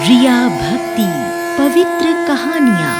रिया भक्ति पवित्र कहानियाँ।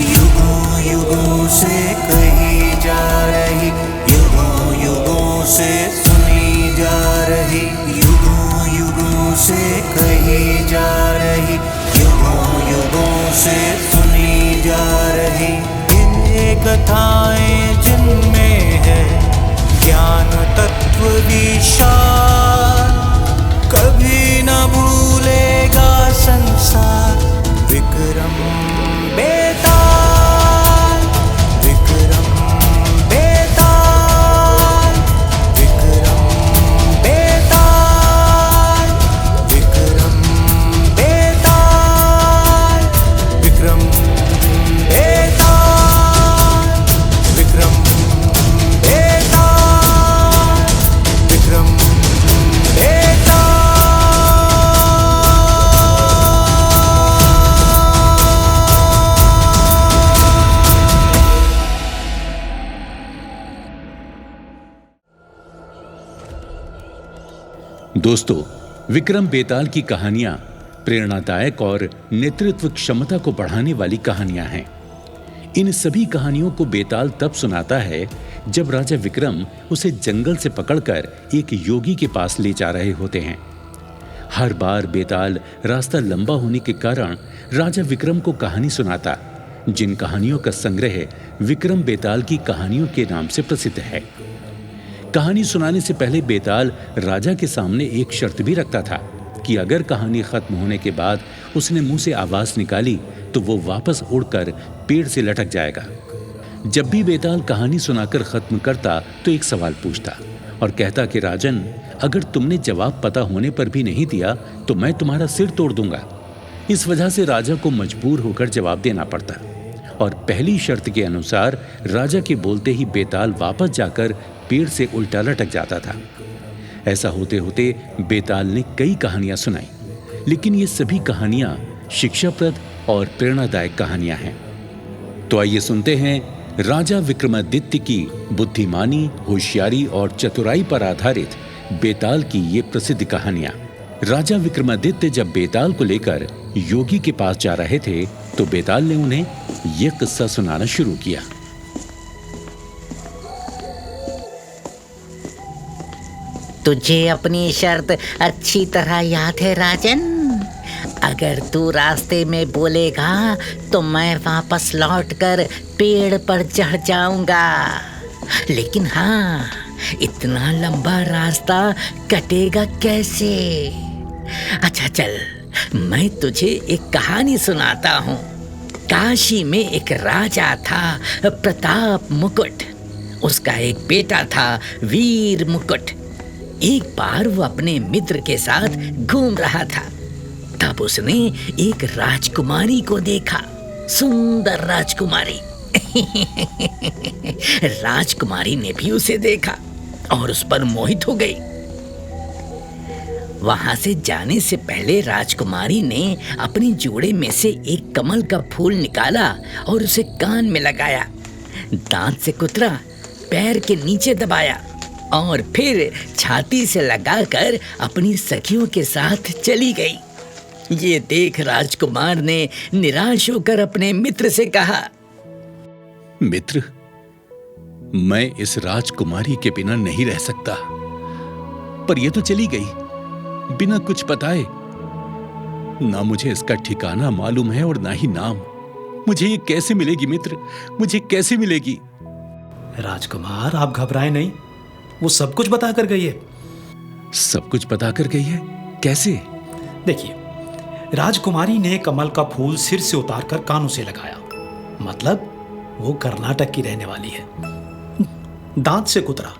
युगों युगों से कही जा रही, युगों युगों से सुनी जा रही, युगों युगों से कही जा रही, युगों युगों से सुनी जा रही। ये कथाएं जिनमें है ज्ञान तत्व विशाल, कभी न भूलेगा संसार। विक्रम बेताल, विक्रम बेताल, विक्रम बेताल, विक्रम बेताल, विक्रम बेताल, विक्रम बेताल, विक्रम बेताल। दोस्तों, विक्रम बेताल की कहानियां प्रेरणादायक और नेतृत्व क्षमता को बढ़ाने वाली कहानियां हैं। इन सभी कहानियों को बेताल तब सुनाता है जब राजा विक्रम उसे जंगल से पकड़कर एक योगी के पास ले जा रहे होते हैं। हर बार बेताल रास्ता लंबा होने के कारण राजा विक्रम को कहानी सुनाता, जिन कहानियों का संग्रह विक्रम बेताल की कहानियों के नाम से प्रसिद्ध है। कहानी सुनाने से पहले बेताल राजा के सामने एक शर्त भी रखता था कि अगर कहानी खत्म होने के बाद उसने मुंह से आवाज निकाली तो वो वापस उड़कर पेड़ से लटक जाएगा। जब भी बेताल कहानी सुनाकर खत्म करता तो एक सवाल पूछता और कहता कि राजन, अगर तुमने जवाब पता होने पर भी नहीं दिया तो मैं तुम्हारा सिर तोड़ दूंगा। इस वजह से राजा को मजबूर होकर जवाब देना पड़ता और पहली शर्त के अनुसार राजा के बोलते ही बेताल वापस जाकर पेड़ से उल्टा लटक जाता था। ऐसा होते होते बेताल ने कई कहानियां सुनाई, लेकिन ये सभी कहानियां शिक्षाप्रद और प्रेरणादायक कहानियां हैं। तो आइए सुनते हैं राजा विक्रमादित्य की बुद्धिमानी, होशियारी और चतुराई पर आधारित बेताल की ये प्रसिद्ध कहानियां। राजा विक्रमादित्य जब बेताल को लेकर योगी के पास जा रहे थे तो बेताल ने उन्हें यह किस्सा सुनाना शुरू किया। तुझे अपनी शर्त अच्छी तरह याद है राजन? अगर तू रास्ते में बोलेगा तो मैं वापस लौटकर पेड़ पर चढ़ जाऊंगा। लेकिन हाँ, इतना लंबा रास्ता कटेगा कैसे? अच्छा चल, मैं तुझे एक कहानी सुनाता हूँ। काशी में एक राजा था, प्रताप मुकुट। उसका एक बेटा था, वीर मुकुट। एक बार वो अपने मित्र के साथ घूम रहा था, तब उसने एक राजकुमारी को देखा, सुंदर राजकुमारी। राजकुमारी ने भी उसे देखा और उस पर मोहित हो गई। वहां से जाने से पहले राजकुमारी ने अपनी जोड़े में से एक कमल का फूल निकाला और उसे कान में लगाया, दांत से कुतरा, पैर के नीचे दबाया और फिर छाती से लगाकर अपनी सखियों के साथ चली गई। ये देख राजकुमार ने निराश होकर अपने मित्र से कहा, मित्र, मैं इस राजकुमारी के बिना नहीं रह सकता, पर यह तो चली गई बिना कुछ बताए। ना मुझे इसका ठिकाना मालूम है और ना ही नाम। मुझे ये कैसे मिलेगी मित्र, मुझे कैसे मिलेगी? राजकुमार, आप घबराएं नहीं, वो सब कुछ बता कर गई है। सब कुछ बता कर गई है? कैसे? देखिए, राजकुमारी ने कमल का फूल सिर से उतारकर कानों से लगाया, मतलब वो कर्नाटक की रहने वाली है। दांत से कुतरा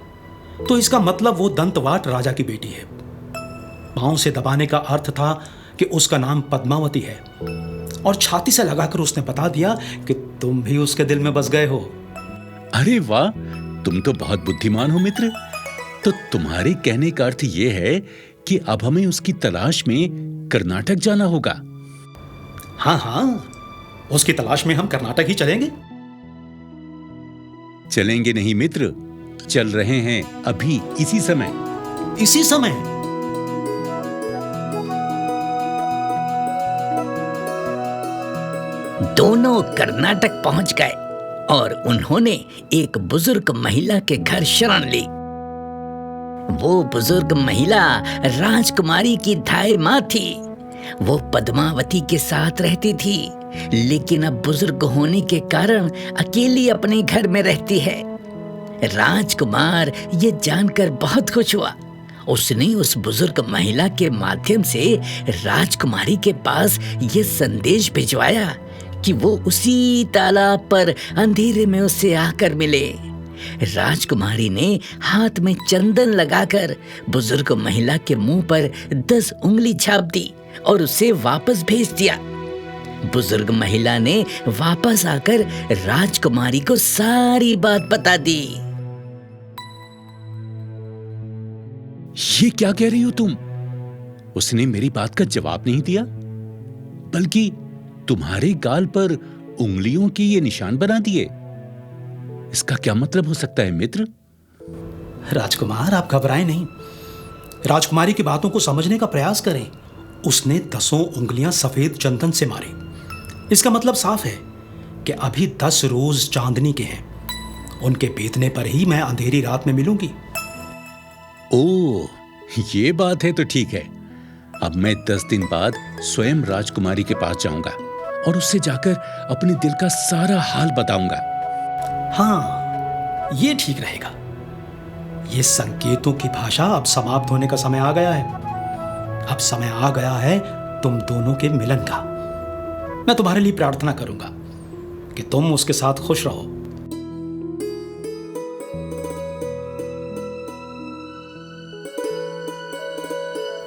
तो इसका मतलब वो दंतवाट राजा की बेटी है। पांव से दबाने का अर्थ था कि उसका नाम पद्मावती है। और छाती से लगाकर उसने बता दिया कि तुम भी उसके दिल में बस गए हो। अरे वाह, तुम तो बहुत बुद्धिमान हो मित्र। तो तुम्हारे कहने का अर्थ यह है कि अब हमें उसकी तलाश में कर्नाटक जाना होगा। हाँ हाँ, उसकी तलाश में हम कर्नाटक ही चलेंगे। चलेंगे नहीं मित्र, चल रहे हैं अभी इसी समय। इसी समय? दोनों कर्नाटक पहुंच गए और उन्होंने एक बुजुर्ग महिला के घर शरण ली। वो बुजुर्ग महिला राजकुमारी की धाई माँ थी। वो पद्मावती के साथ रहती थी, लेकिन अब बुजुर्ग होने के कारण अकेली अपने घर में रहती है। राजकुमार ये जानकर बहुत खुश हुआ। उसने उस बुजुर्ग महिला के माध्यम से राजकुमारी के पास ये संदेश भिजवाया कि वो उसी तालाब पर अंधेरे में उससे आकर मिले। राजकुमारी ने हाथ में चंदन लगाकर बुजुर्ग महिला के मुंह पर 10 उंगली छाप दी और उसे वापस भेज दिया। बुजुर्ग महिला ने वापस आकर राजकुमारी को सारी बात बता दी। ये क्या कह रही हो तुम? उसने मेरी बात का जवाब नहीं दिया, बल्कि तुम्हारे गाल पर उंगलियों के ये निशान बना दिए। इसका क्या मतलब हो सकता है मित्र? राजकुमार, आप घबराएं नहीं। राजकुमारी की बातों को समझने का प्रयास करें। उसने 10 उंगलियां सफेद चंदन से मारी। इसका मतलब साफ है कि अभी 10 रोज चांदनी के हैं। उनके बीतने पर ही मैं अंधेरी रात में मिलूंगी। ओह, ये बात है तो ठीक है। अब मैं 10 दिन बाद स्वयं राजकुमारी के पास जाऊंगा और उससे जाकर अपने दिल का सारा हाल बताऊंगा। हाँ, ये ठीक रहेगा। ये संकेतों की भाषा अब समाप्त होने का समय आ गया है। अब समय आ गया है तुम दोनों के मिलन का। मैं तुम्हारे लिए प्रार्थना करूंगा कि तुम उसके साथ खुश रहो।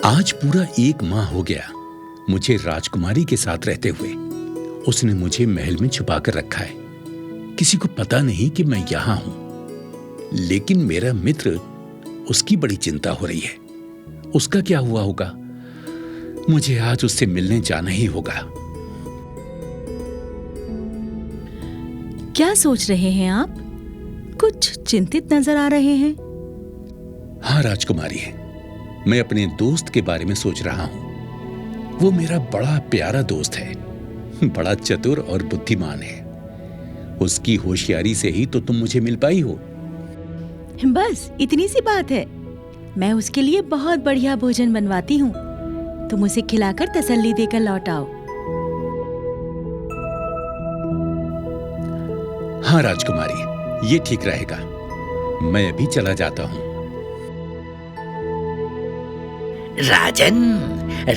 आज पूरा 1 माह हो गया मुझे राजकुमारी के साथ रहते हुए। उसने मुझे महल में छुपा कर रखा है। किसी को पता नहीं कि मैं यहां हूं। लेकिन मेरा मित्र, उसकी बड़ी चिंता हो रही है। उसका क्या हुआ होगा? मुझे आज उससे मिलने जाना ही होगा। क्या सोच रहे हैं आप? कुछ चिंतित नजर आ रहे हैं। हाँ राजकुमारी, मैं अपने दोस्त के बारे में सोच रहा हूं। वो मेरा बड़ा प्यारा दोस्त है, बड़ा चतुर और बुद्धिमान है। उसकी होशियारी से ही तो तुम मुझे मिल पाई हो। बस इतनी सी बात है। मैं उसके लिए बहुत बढ़िया भोजन बनवाती हूँ। तुम उसे खिलाकर तसल्ली देकर लौट आओ। हाँ राजकुमारी, ये ठीक रहेगा। मैं अभी चला जाता हूँ। राजन,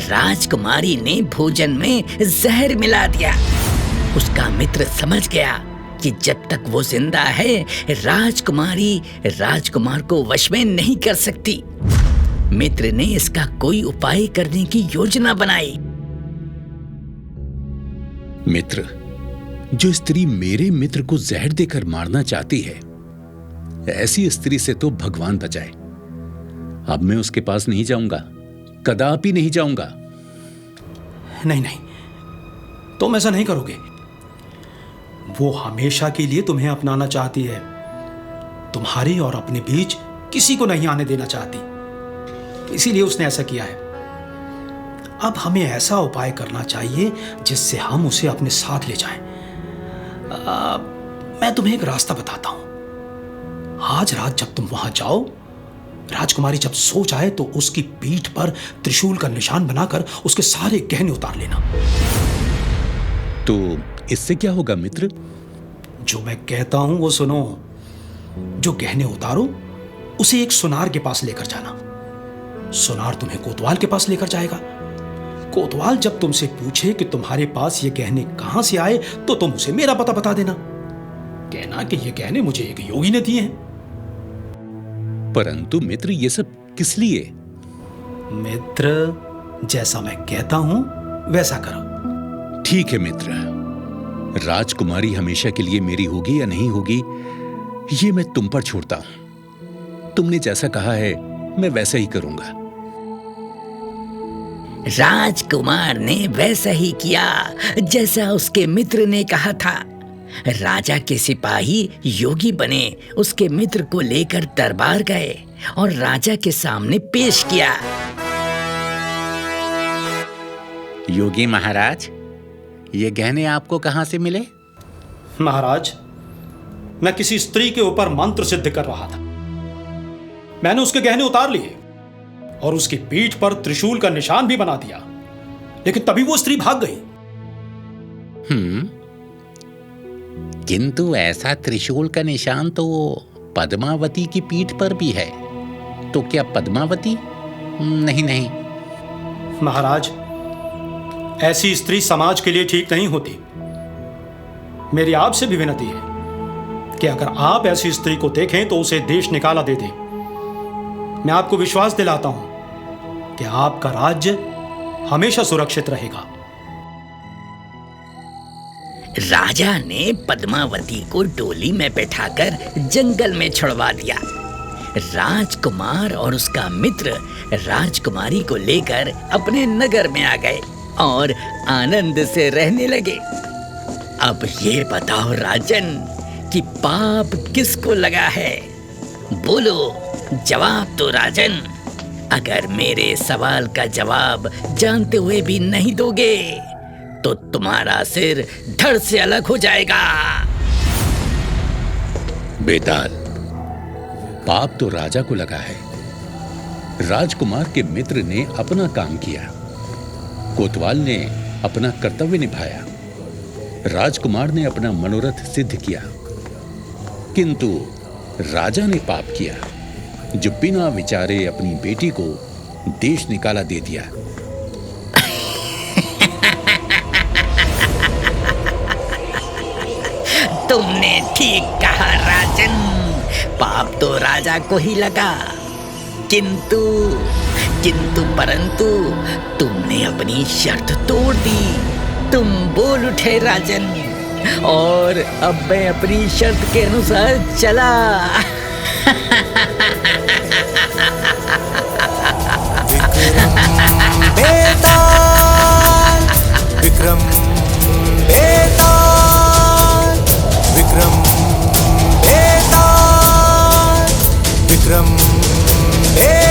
राजकुमारी ने भोजन में जहर मिला दिया। उसका मित्र समझ गया कि जब तक वो जिंदा है, राजकुमारी राजकुमार को वश में नहीं कर सकती। मित्र ने इसका कोई उपाय करने की योजना बनाई। मित्र, जो स्त्री मेरे मित्र को जहर देकर मारना चाहती है, ऐसी स्त्री से तो भगवान बचाए। अब मैं उसके पास नहीं जाऊंगा, कदापि नहीं जाऊंगा। नहीं नहीं, तुम ऐसा नहीं करोगे। वो हमेशा के लिए तुम्हें अपनाना चाहती है। तुम्हारे और अपने बीच किसी को नहीं आने देना चाहती, इसीलिए उसने ऐसा किया है। अब हमें ऐसा उपाय करना चाहिए जिससे हम उसे अपने साथ ले जाएं। मैं तुम्हें एक रास्ता बताता हूं। आज रात जब तुम वहां जाओ, राजकुमारी जब सो जाए तो उसकी पीठ पर त्रिशूल का निशान बनाकर उसके सारे गहने उतार लेना। तो इससे क्या होगा मित्र? जो मैं कहता हूं वो सुनो। जो गहने उतारो उसे एक सुनार के पास लेकर जाना। सुनार तुम्हें कोतवाल के पास लेकर जाएगा। कोतवाल जब तुमसे पूछे कि तुम्हारे पास ये गहने कहां से आए, तो तुम उसे मेरा पता बता देना। कहना कि ये गहने मुझे एक योगी ने दिए हैं। परंतु मित्र, ये सब किस लिए? मित्र, जैसा मैं कहता हूं वैसा करो। ठीक है मित्र, राजकुमारी हमेशा के लिए मेरी होगी या नहीं होगी, ये मैं तुम पर छोड़ता हूं। तुमने जैसा कहा है मैं वैसा ही करूंगा। राजकुमार ने वैसा ही किया जैसा उसके मित्र ने कहा था। राजा के सिपाही योगी बने उसके मित्र को लेकर दरबार गए और राजा के सामने पेश किया। योगी महाराज, ये गहने आपको कहाँ से मिले? महाराज, मैं किसी स्त्री के ऊपर मंत्र सिद्ध कर रहा था। मैंने उसके गहने उतार लिए और उसकी पीठ पर त्रिशूल का निशान भी बना दिया, लेकिन तभी वो स्त्री भाग गई। किंतु ऐसा त्रिशूल का निशान तो पद्मावती की पीठ पर भी है, तो क्या पद्मावती? नहीं नहीं महाराज, ऐसी स्त्री समाज के लिए ठीक नहीं होती। मेरी आपसे भी विनती है कि अगर आप ऐसी स्त्री को देखें तो उसे देश निकाला दे दें। मैं आपको विश्वास दिलाता हूं कि आपका राज्य हमेशा सुरक्षित रहेगा। राजा ने पद्मावती को डोली में बैठाकर जंगल में छुड़वा दिया। राजकुमार और उसका मित्र राजकुमारी को लेकर अपने नगर में आ गए और आनंद से रहने लगे। अब ये बताओ राजन कि पाप किसको लगा है? बोलो, जवाब दो राजन। अगर मेरे सवाल का जवाब जानते हुए भी नहीं दोगे तो तुम्हारा सिर धड़ से अलग हो जाएगा। बेताल, पाप तो राजा को लगा है। राजकुमार के मित्र ने अपना काम किया, कोतवाल ने अपना कर्तव्य निभाया, राजकुमार ने अपना मनोरथ सिद्ध किया, किंतु राजा ने पाप किया जो बिना विचारे अपनी बेटी को देश निकाला दे दिया। तुमने ठीक कहा राजन, पाप तो राजा को ही लगा, किंतु परंतु तुमने अपनी शर्त तोड़ दी। तुम बोल उठे राजन, और अब मैं अपनी शर्त के अनुसार चला। विक्रम बेताल, विक्रम बेताल, विक्रम बेताल।